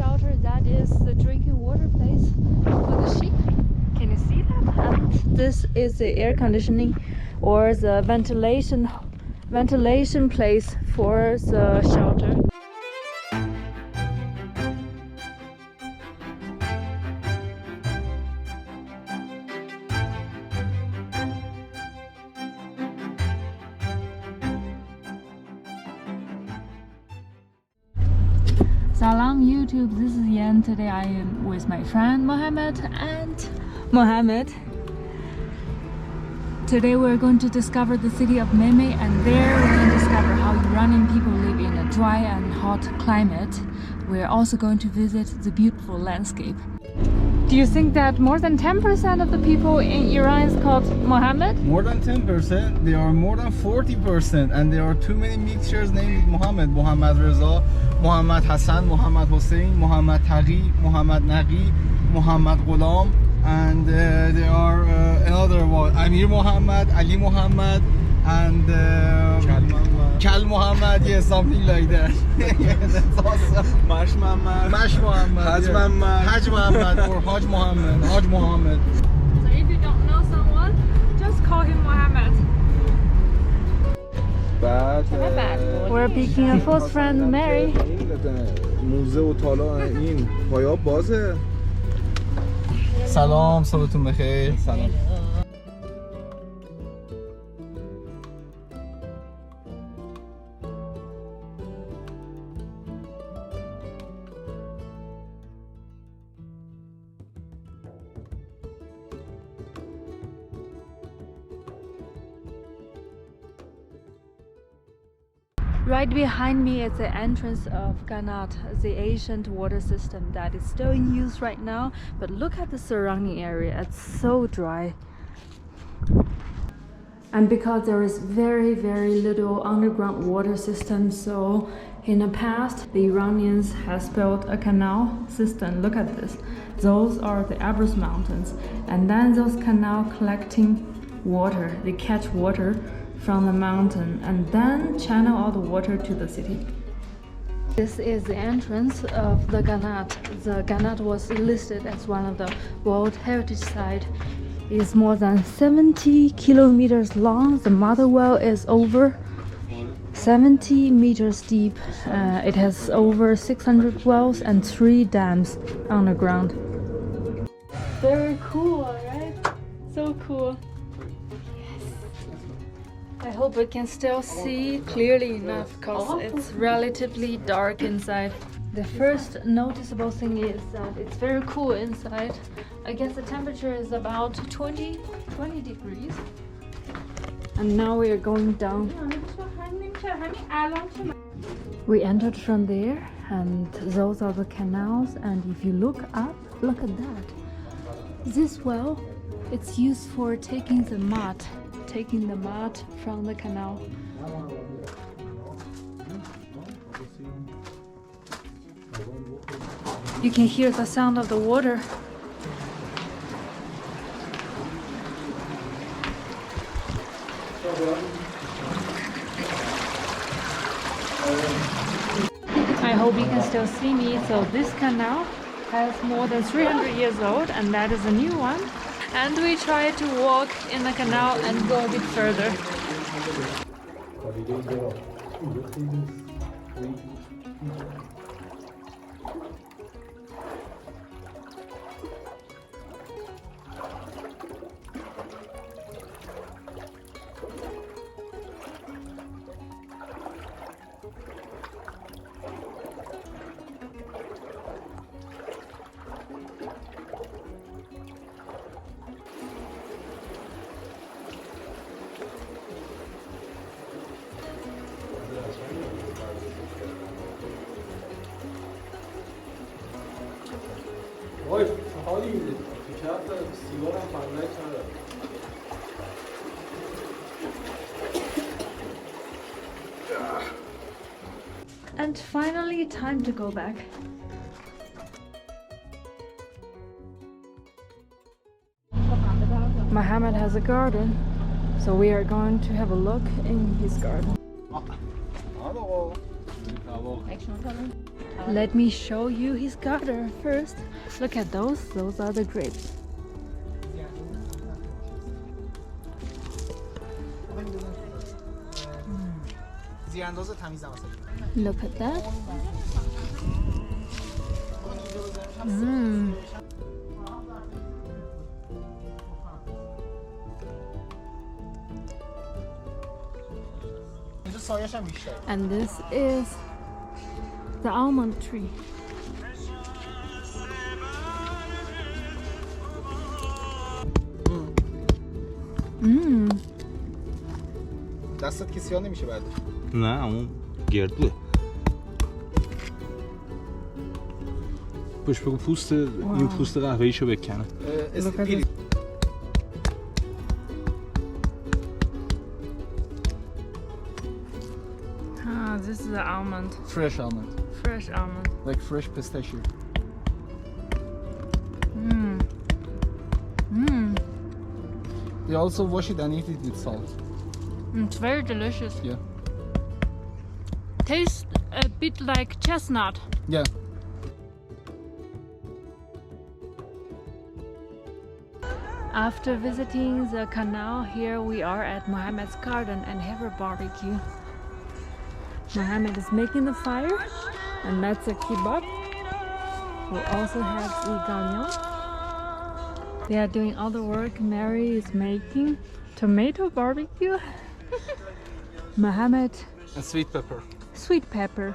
shelter, that is the drinking water place for the sheep. Can you see that? And this is the air conditioning or the ventilation place for the shelter. Salam YouTube, this is Yan. Today I am with my friend Mohammad and Mohammad. Today we're going to discover the city of Meymeh, and there we can discover how Iranian people live in a dry and hot climate. We're also going to visit the beautiful landscape. Do you think that more than 10% of the people in Iran is called Mohammed? More than 10%, they are more than 40%, and there are too many mixtures named Mohammed. Mohammad Reza, Mohammad Hassan, Mohammad Hussein, Mohammad Taghi, Mohammad Naghi, Mohammad Ghulam, and there are another one, Amir Mohammad, Ali Mohammad, and Kal Mohammad, yes, something like that. Yeah, that's awesome. Mash Mohammad, Mash Mohammad, Haj yeah. Mohammad, Haj Mohammad, or Haj Mohammad, Haj Mohammad. So if you don't know someone, just call him Mohammed. We're picking a first friend, Mary. موزه و تالا این پایاب بازه. سلام، صبحتون بخیر. سلام. Right behind me is the entrance of Qanat, the ancient water system that is still in use right now. But look at the surrounding area, it's so dry. And because there is very little underground water system, so in the past the Iranians has built a canal system. Look at this. Those are the Abras mountains, and then those canal collecting water, they catch water from the mountain and then channel all the water to the city. This is the entrance of the Qanat. The Qanat was listed as one of the World Heritage Site. It is more than 70 kilometers long. The mother well is over 70 meters deep. It has over 600 wells and 3 dams underground. Very cool, right? So cool. I hope we can still see clearly enough because it's relatively dark inside. The first noticeable thing is that it's very cool inside. I guess the temperature is about 20 degrees. And now we are going down. We entered from there, and those are the canals. And if you look up, look at that. This well, it's used for taking the mud from the canal. You can hear the sound of the water. I hope you can still see me. So this canal has more than 300 years old, and that is a new one. And we try to walk in the canal and go a bit further. وای حالی میده تو کف سیگارم فهمک نداره. And finally, time to go back. Mohammed has a garden, so we are going to have a look in his garden. Let me show you his garden first. Look at those. Those are the grapes. Look at that. And this is the almond tree. دستت که سیاه نمیشه بعد. نه اون گردوه. پشت بگو پوست این پوست قهوه‌ایشو بکنه. This is the almond. Fresh almond. Fresh almond. Like fresh pistachio. They also wash it and eat it with salt. It's very delicious. Yeah. Tastes a bit like chestnut. Yeah. After visiting the canal, here we are at Mohammed's garden and have a barbecue. Mohammed is making the fire, and that's a kebab. We also have the gagnon. They are doing all the work. Mary is making tomato barbecue. Mohammed, And sweet pepper. sweet pepper.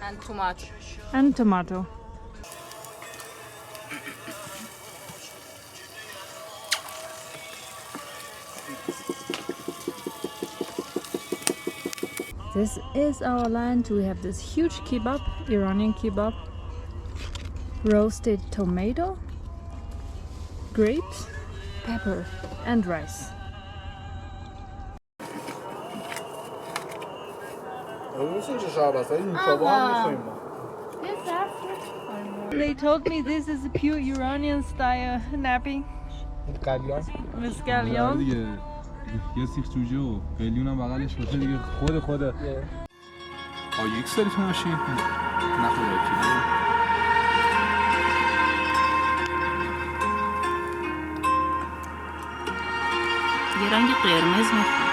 And tomato. And tomato. This is our lunch. We have this huge kebab, Iranian kebab, roasted tomato, grapes, pepper, and rice. They told me this is a pure Iranian style napping with scallion. یه سیخ جوجه و قلیون هم بغلش باشه دیگه خود یک داری تو ماشین؟ نه خدا یه رنگ قرمز میخواد.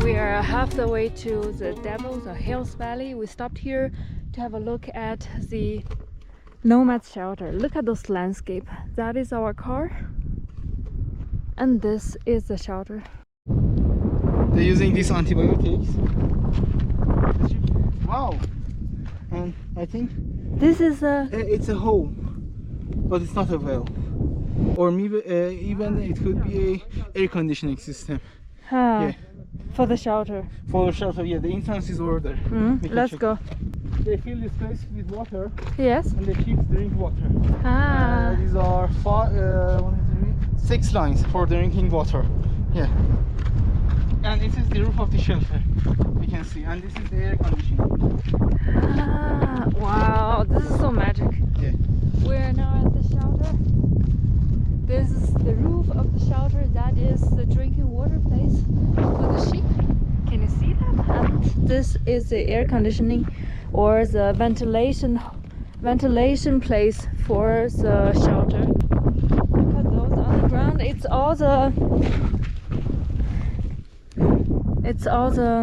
We are half the way to the Devil's or Hills Valley. We stopped here to have a look at the Nomad shelter. Look at this landscape. That is our car. And this is the shelter. They're using these antibiotics. Wow. And I think This is a... it's a hole, but it's not a well. Or maybe even it could be a air conditioning system. Yeah. For the shelter. For the shelter, yeah, the entrance is over there. We can Let's check. go. They fill this place with water Yes. and the sheep drink water. Ah. These are 6 lines for drinking water. Yeah. And this is the roof of the shelter. You can see. And this is the air conditioning. Ah, wow, this is so magic. Yeah. We're now at the shelter. This is the roof of the shelter. That is the drinking water place for the sheep. Can you see that? And this is the air conditioning or the ventilation place for the shelter. Look at those on the ground. It's all the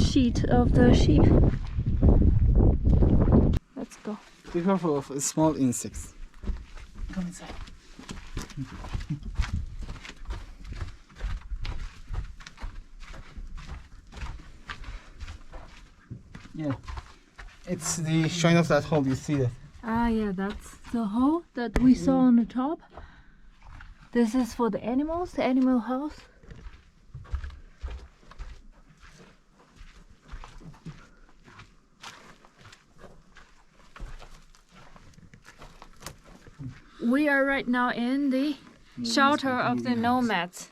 sheet of the sheep. Let's go. Be careful of small insects. Come inside. Yeah, it's the shine of that hole. You see that? Ah, yeah, that's the hole that we saw on the top. This is for the animals, the animal house. We are right now in the shelter of the nomads.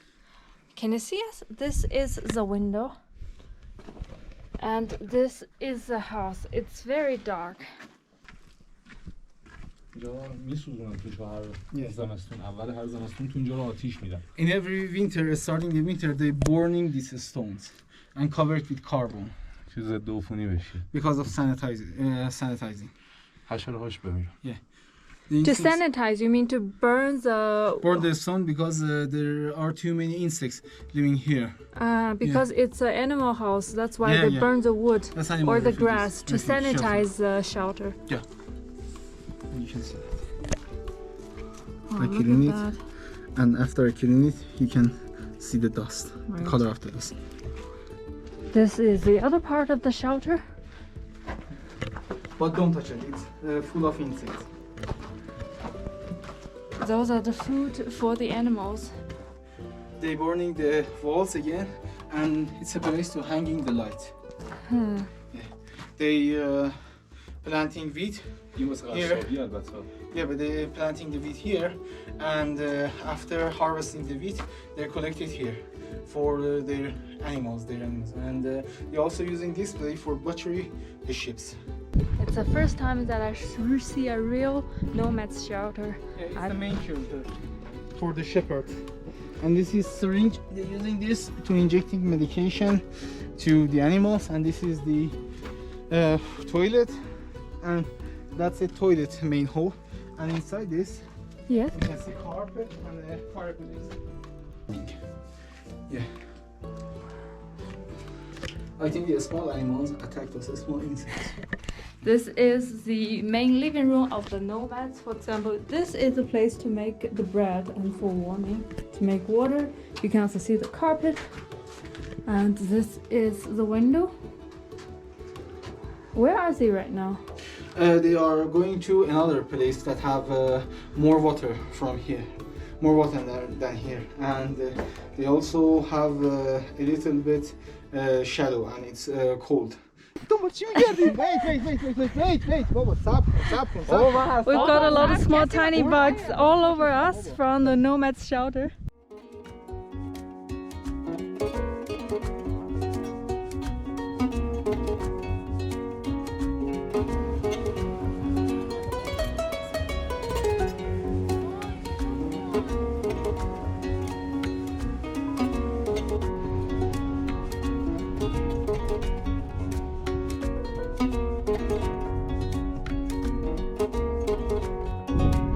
Can you see us? This is the window. And this is the house. It's very dark. اینجا میسوزونن توش هر Yeah. زمستون اول هر زمستون تو اینجا رو آتیش میدن. In every winter, starting the winter, they burning these stones and cover it with carbon که ضد عفونی بشه. because of sanitizing. حشرهاش بمیرن. The To insects- sanitize, you mean to burn burn the stone because there are too many insects living here. because it's an animal house. That's why Yeah, they yeah. burn the wood That's animal or the refuges, grass to refuge shelter. sanitize the shelter. You can see that. Oh, Like look killing at it. that. And after killing it, you can see the dust, the Right. color of the dust. This is the other part of the shelter. But don't touch it, it's full of insects. Those are the food for the animals. They burning the walls again, and it's a place to hanging the light. They planting wheat. این واسه Here. قصابی البته. Yeah, but they planting the wheat here, and after harvesting the wheat, they're collected here for their animals, and they're also using this place for butchery the ships. It's the first time that I see a real nomad's shelter. Yeah, it's I- the main shelter for the shepherd. And this is syringe. They're using this to injecting medication to the animals, and this is the toilet, and that's a toilet main hole. And inside this, Yes. you can see carpet and a fireplace. Yeah. I think the small animals attack those small insects. This is the main living room of the nomads. For example, this is the place to make the bread and for warming, to make water. You can also see the carpet. And this is the window. Where are they right now? They are going to another place that have more water from here, more water than here, and they also have a little bit shadow, and it's cold. We've got a lot of small tiny bugs all over us from the nomads shelter.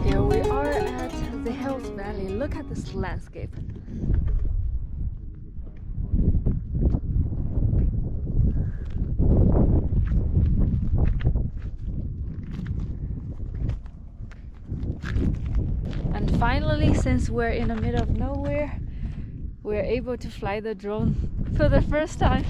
Here we are at the Hills Valley. Look at this landscape. And finally, since we're in the middle of nowhere, we're able to fly the drone for the first time.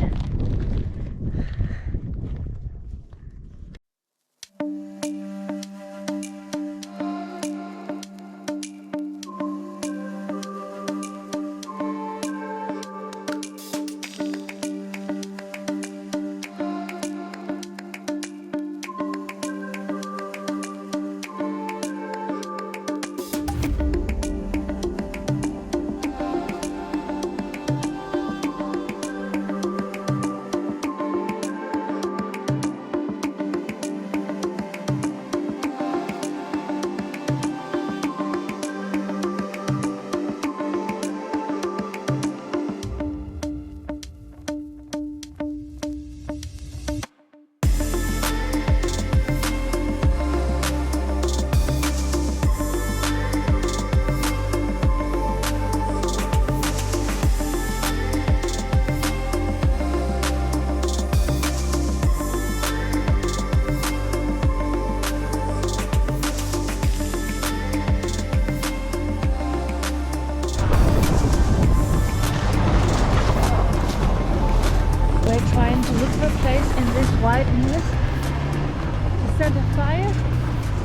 white mist to set a fire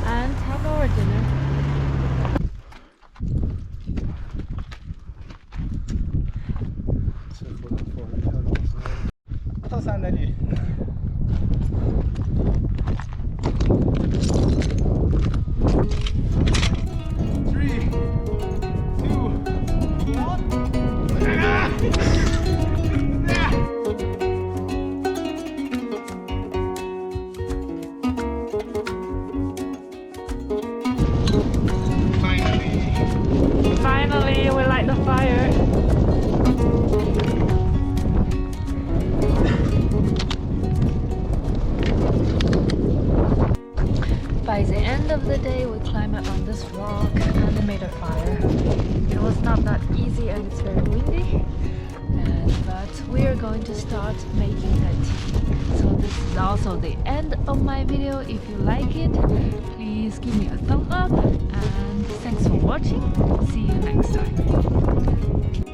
and have our dinner. تا صندلی Three, two, fire. By the end of the day, we climbed up on this rock and made a fire. It was not that easy and it's very windy, but we are going to start making a tea. So this is also the end of my video. If you like it, please give me a thumbs up and thanks for watching. See you next time.